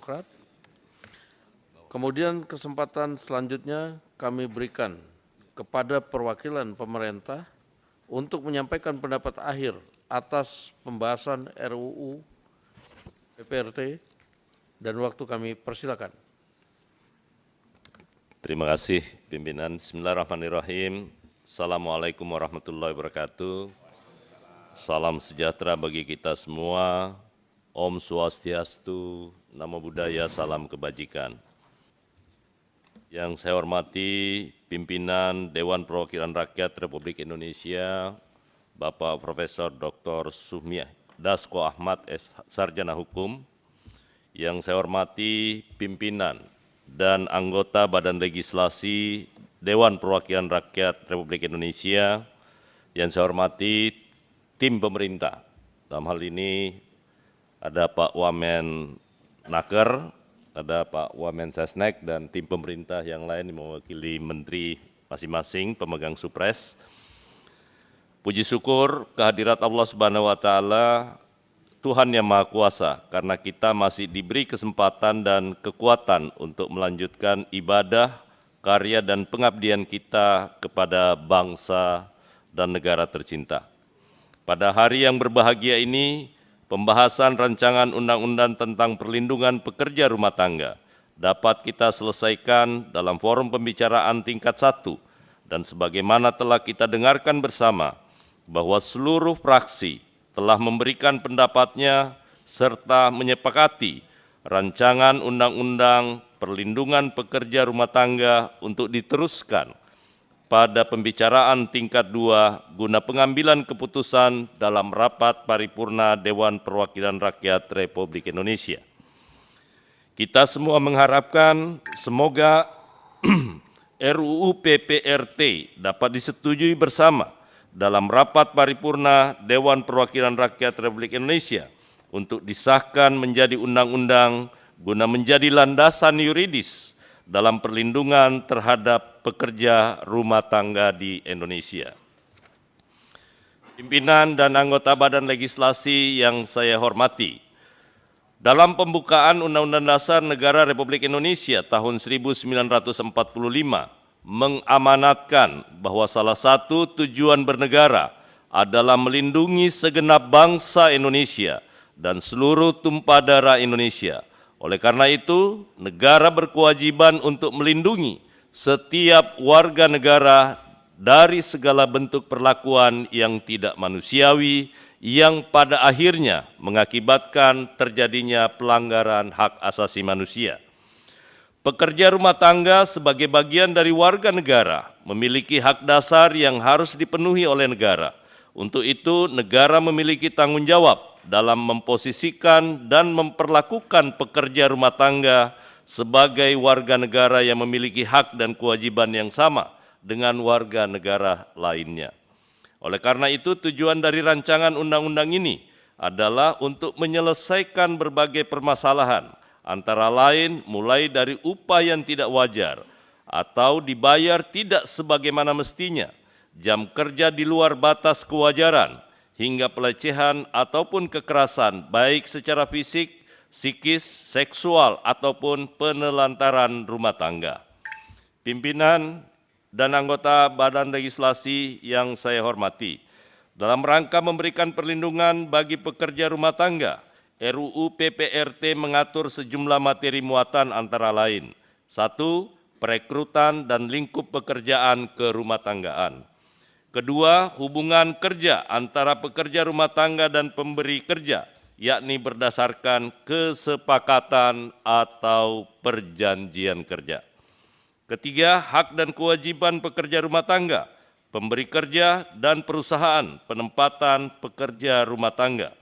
Demokrat. Kemudian kesempatan selanjutnya kami berikan kepada perwakilan pemerintah untuk menyampaikan pendapat akhir atas pembahasan RUU PPRT dan waktu kami persilakan. Terima kasih pimpinan. Bismillahirrahmanirrahim. Assalamualaikum warahmatullahi wabarakatuh. Salam sejahtera bagi kita semua. Om Swastiastu, Namo Buddhaya, salam kebajikan. Yang saya hormati pimpinan Dewan Perwakilan Rakyat Republik Indonesia, Bapak Profesor Dr. Sumi Dasko Ahmad, Sarjana Hukum. Yang saya hormati pimpinan dan anggota Badan Legislasi Dewan Perwakilan Rakyat Republik Indonesia. Yang saya hormati tim pemerintah. Dalam hal ini ada Pak Wamen Naker, ada Pak Wamen Sesnek, dan tim pemerintah yang lain yang mewakili menteri masing-masing pemegang supres. Puji syukur kehadirat Allah Subhanahu wa Ta'ala, Tuhan yang Maha Kuasa, karena kita masih diberi kesempatan dan kekuatan untuk melanjutkan ibadah, karya, dan pengabdian kita kepada bangsa dan negara tercinta. Pada hari yang berbahagia ini, pembahasan rancangan undang-undang tentang perlindungan pekerja rumah tangga dapat kita selesaikan dalam forum pembicaraan tingkat 1, dan sebagaimana telah kita dengarkan bersama bahwa seluruh fraksi telah memberikan pendapatnya serta menyepakati rancangan undang-undang perlindungan pekerja rumah tangga untuk diteruskan pada pembicaraan tingkat 2 guna pengambilan keputusan dalam rapat paripurna Dewan Perwakilan Rakyat Republik Indonesia. Kita semua mengharapkan semoga RUU PPRT dapat disetujui bersama dalam rapat paripurna Dewan Perwakilan Rakyat Republik Indonesia untuk disahkan menjadi undang-undang guna menjadi landasan yuridis dalam perlindungan terhadap pekerja rumah tangga di Indonesia. Pimpinan dan anggota Badan Legislasi yang saya hormati, dalam pembukaan Undang-Undang Dasar Negara Republik Indonesia tahun 1945 mengamanatkan bahwa salah satu tujuan bernegara adalah melindungi segenap bangsa Indonesia dan seluruh tumpah darah Indonesia. Oleh karena itu, negara berkewajiban untuk melindungi setiap warga negara dari segala bentuk perlakuan yang tidak manusiawi yang pada akhirnya mengakibatkan terjadinya pelanggaran hak asasi manusia. Pekerja rumah tangga sebagai bagian dari warga negara memiliki hak dasar yang harus dipenuhi oleh negara. Untuk itu, negara memiliki tanggung jawab dalam memposisikan dan memperlakukan pekerja rumah tangga sebagai warga negara yang memiliki hak dan kewajiban yang sama dengan warga negara lainnya. Oleh karena itu, tujuan dari rancangan undang-undang ini adalah untuk menyelesaikan berbagai permasalahan, antara lain mulai dari upah yang tidak wajar atau dibayar tidak sebagaimana mestinya, jam kerja di luar batas kewajaran, hingga pelecehan ataupun kekerasan baik secara fisik, psikis, seksual, ataupun penelantaran rumah tangga. Pimpinan dan anggota Badan Legislasi yang saya hormati, dalam rangka memberikan perlindungan bagi pekerja rumah tangga, RUU PPRT mengatur sejumlah materi muatan antara lain. 1. Perekrutan dan lingkup pekerjaan kerumah tanggaan. Kedua, hubungan kerja antara pekerja rumah tangga dan pemberi kerja, yakni berdasarkan kesepakatan atau perjanjian kerja. Ketiga, hak dan kewajiban pekerja rumah tangga, pemberi kerja, dan perusahaan penempatan pekerja rumah tangga.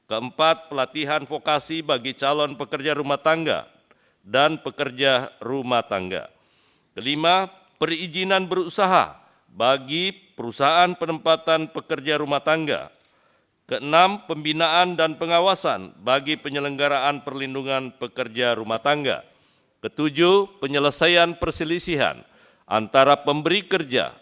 Keempat, pelatihan vokasi bagi calon pekerja rumah tangga dan pekerja rumah tangga. Kelima, perizinan berusaha bagi perusahaan penempatan pekerja rumah tangga. Keenam, pembinaan dan pengawasan bagi penyelenggaraan perlindungan pekerja rumah tangga. Ketujuh, penyelesaian perselisihan antara pemberi kerja,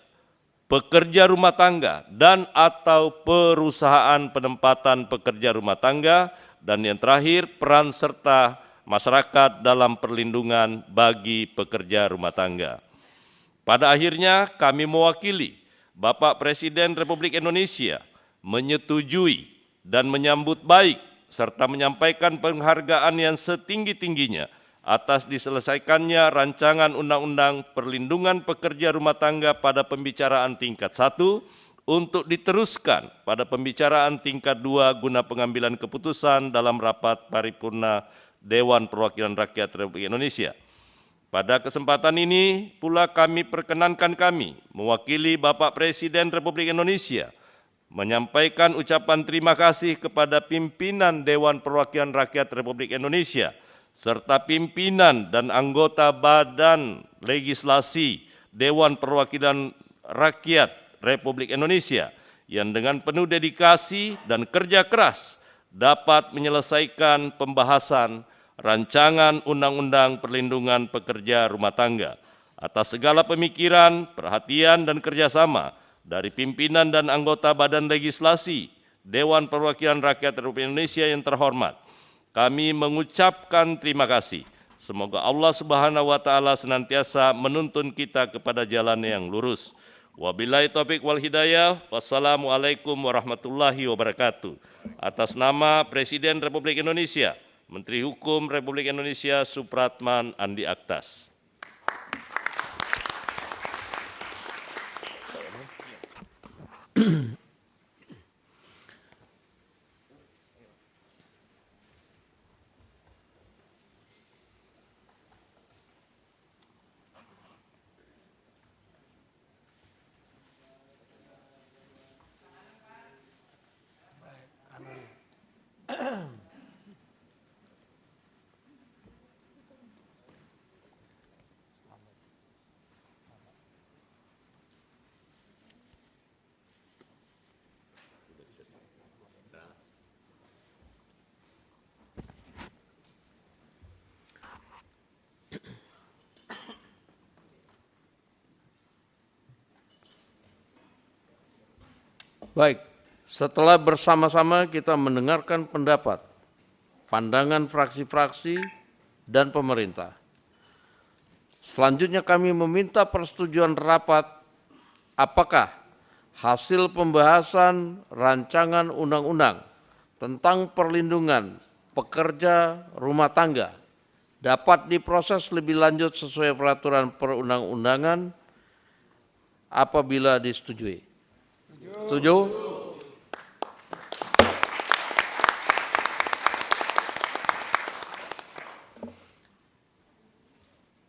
pekerja rumah tangga, dan atau perusahaan penempatan pekerja rumah tangga. Dan yang terakhir, peran serta masyarakat dalam perlindungan bagi pekerja rumah tangga. Pada akhirnya kami mewakili Bapak Presiden Republik Indonesia menyetujui dan menyambut baik serta menyampaikan penghargaan yang setinggi-tingginya atas diselesaikannya rancangan Undang-Undang Perlindungan Pekerja Rumah Tangga pada pembicaraan tingkat 1 untuk diteruskan pada pembicaraan tingkat 2 guna pengambilan keputusan dalam rapat paripurna Dewan Perwakilan Rakyat Republik Indonesia. Pada kesempatan ini pula perkenankan kami mewakili Bapak Presiden Republik Indonesia menyampaikan ucapan terima kasih kepada pimpinan Dewan Perwakilan Rakyat Republik Indonesia serta pimpinan dan anggota Badan Legislasi Dewan Perwakilan Rakyat Republik Indonesia yang dengan penuh dedikasi dan kerja keras dapat menyelesaikan pembahasan rancangan Undang-Undang Perlindungan Pekerja Rumah Tangga. Atas segala pemikiran, perhatian, dan kerjasama dari pimpinan dan anggota Badan Legislasi Dewan Perwakilan Rakyat Republik Indonesia yang terhormat, kami mengucapkan terima kasih. Semoga Allah Subhanahu wa Ta'ala senantiasa menuntun kita kepada jalan yang lurus. Wabillahi taufiq wal hidayah. Wassalamualaikum warahmatullahi wabarakatuh. Atas nama Presiden Republik Indonesia, Menteri Hukum Republik Indonesia Supratman Andi Aktas. Baik, setelah bersama-sama kita mendengarkan pendapat, pandangan fraksi-fraksi, dan pemerintah. Selanjutnya kami meminta persetujuan rapat apakah hasil pembahasan rancangan undang-undang tentang perlindungan pekerja rumah tangga dapat diproses lebih lanjut sesuai peraturan perundang-undangan apabila disetujui. Setuju?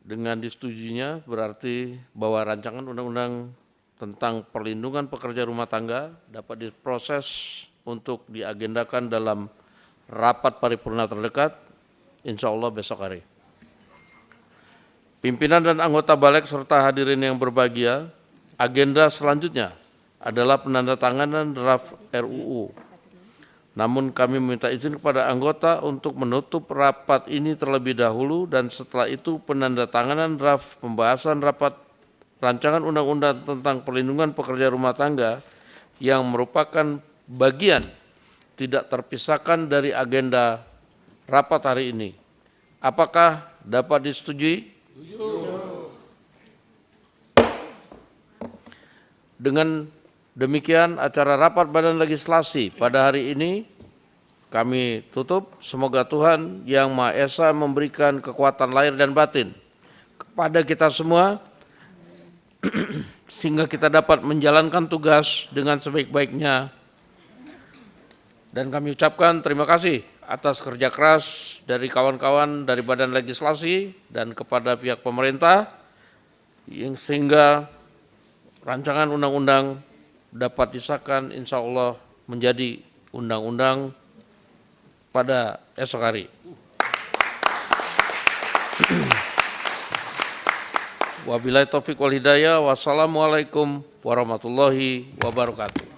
Dengan disetujuinya berarti bahwa rancangan undang-undang tentang perlindungan pekerja rumah tangga dapat diproses untuk diagendakan dalam rapat paripurna terdekat, insya Allah besok hari. Pimpinan dan anggota Balik serta hadirin yang berbahagia, agenda selanjutnya adalah penandatanganan draft RUU. Namun kami meminta izin kepada anggota untuk menutup rapat ini terlebih dahulu dan setelah itu penandatanganan draft pembahasan rapat rancangan undang-undang tentang perlindungan pekerja rumah tangga yang merupakan bagian tidak terpisahkan dari agenda rapat hari ini. Apakah dapat disetujui? Dengan demikian acara rapat Badan Legislasi pada hari ini kami tutup. Semoga Tuhan Yang Maha Esa memberikan kekuatan lahir dan batin kepada kita semua sehingga kita dapat menjalankan tugas dengan sebaik-baiknya. Dan kami ucapkan terima kasih atas kerja keras dari kawan-kawan dari Badan Legislasi dan kepada pihak pemerintah yang sehingga rancangan undang-undang dapat disahkan insya Allah menjadi undang-undang pada esok hari. Wabillahi taufiq wal hidayah. Wassalamualaikum warahmatullahi wabarakatuh.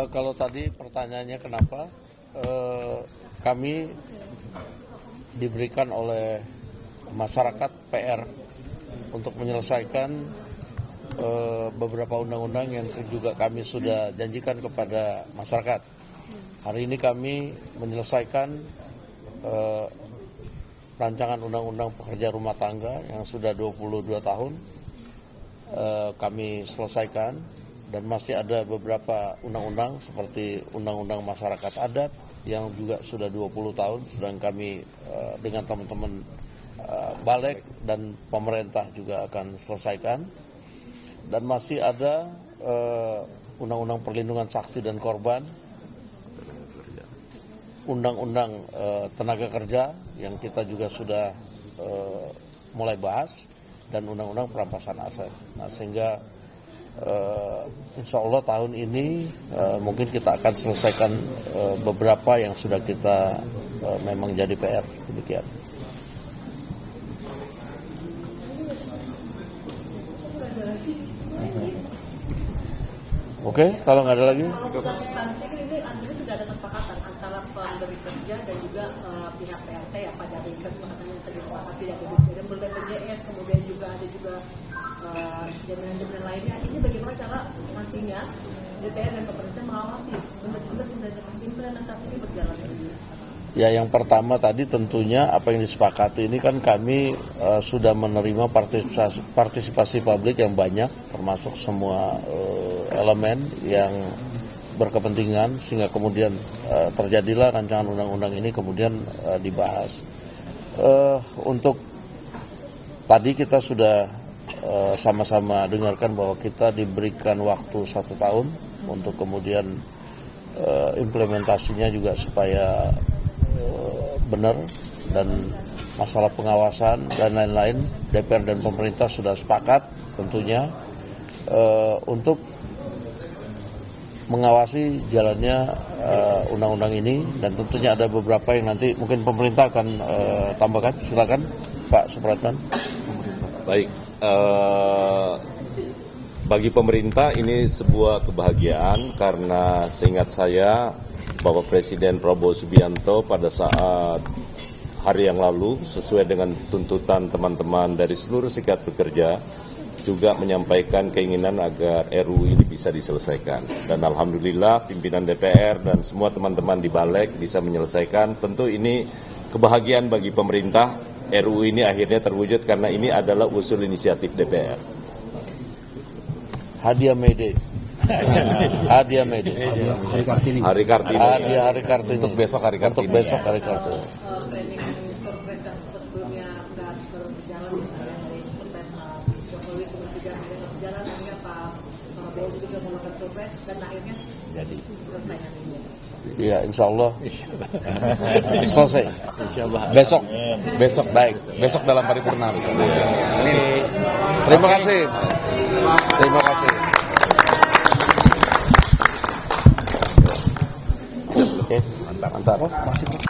Kalau tadi pertanyaannya kenapa kami diberikan oleh masyarakat PR untuk menyelesaikan beberapa undang-undang yang juga kami sudah janjikan kepada masyarakat. Hari ini kami menyelesaikan rancangan undang-undang pekerja rumah tangga yang sudah 22 tahun. Kami selesaikan dan masih ada beberapa undang-undang seperti undang-undang masyarakat adat yang juga sudah 20 tahun sedang kami dengan teman-teman Balik dan pemerintah juga akan selesaikan, dan masih ada undang-undang perlindungan saksi dan korban, undang-undang tenaga kerja yang kita juga sudah mulai bahas, dan undang-undang perampasan aset. Nah, sehingga insya Allah tahun ini mungkin kita akan selesaikan beberapa yang sudah kita memang jadi PR. Demikian. Oke, kalau nggak ada lagi. Kalau sudah substansi ini artinya sudah ada kesepakatan antara pemberi kerja dan juga pihak PRT ya pada kesepakatan yang disepakati dari BPJS, kemudian juga ada juga jaminan-jaminan lainnya. Ini bagaimana cara nantinya DPR dan pemerintah mengawasi benar-benar implementasi ini berjalan? Ya, yang pertama tadi tentunya apa yang disepakati ini kan kami sudah menerima partisipasi publik yang banyak, termasuk semua elemen yang berkepentingan, sehingga kemudian terjadilah rancangan undang-undang ini kemudian dibahas. Untuk tadi kita sudah sama-sama dengarkan bahwa kita diberikan waktu 1 tahun untuk kemudian implementasinya juga supaya benar, dan masalah pengawasan dan lain-lain DPR dan pemerintah sudah sepakat tentunya untuk mengawasi jalannya undang-undang ini, dan tentunya ada beberapa yang nanti mungkin pemerintah akan tambahkan. Silakan Pak Supratman. Baik, bagi pemerintah ini sebuah kebahagiaan karena seingat saya Bapak Presiden Prabowo Subianto pada saat hari yang lalu sesuai dengan tuntutan teman-teman dari seluruh serikat pekerja juga menyampaikan keinginan agar RUU ini bisa diselesaikan. Dan alhamdulillah pimpinan DPR dan semua teman-teman di Balik bisa menyelesaikan. Tentu ini kebahagiaan bagi pemerintah. RUU ini akhirnya terwujud karena ini adalah usul inisiatif DPR. Hadiah Mede. Hadiah Mede. Hari Kartini. Hari Kartini. Hari Kartini. Untuk besok hari Kartini. Untuk besok hari Kartini. Planning surprise yang sebelumnya nggak berjalan, dari surprise Jokowi kemudian berjalan, akhirnya Pak Prabowo juga melakukan surprise dan akhirnya Jadi selesai hari ini. Ya, insya Allah selesai. Besok baik. besok dalam paripurna misalnya. Terima kasih. Terima kasih. Oke, mantap.